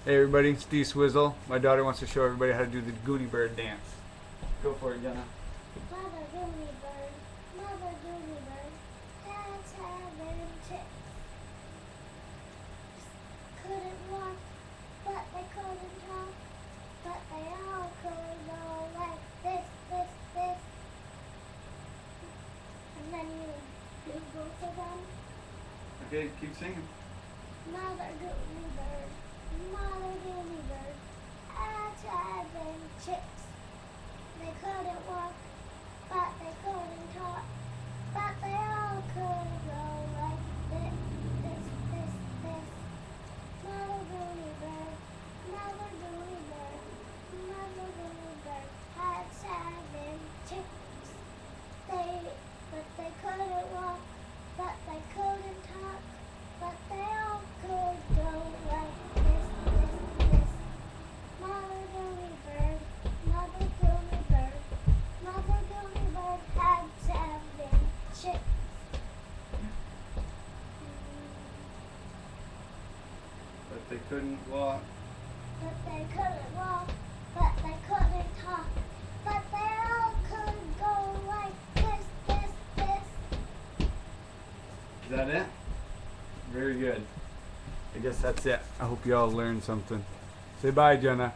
Hey everybody, Steve Swizzle. My daughter wants to show everybody how to do the Goonie Bird dance. Go for it, Jenna. Mother goonie bird, mother goonie bird, has having chicks. Couldn't walk, but they couldn't talk, but they all could go like this, this, this. And then you do both of them. Okay, keep singing. Mother goonie bird, has having chicks. They couldn't walk, but they couldn't talk, but they all could go like this, this, this, this. Mother goonie bird, mother goonie bird, mother goonie bird had 7 chicks. But they couldn't walk, but they couldn't talk, but they all could go like this, this, this. Mother goonie bird, mother goonie bird, mother goonie bird had 7 chicks. But they couldn't walk. But they couldn't walk, but they couldn't talk, but they all could go like this, this, this. Is that it? Very good. I guess that's it. I hope you all learned something. Say bye, Jenna.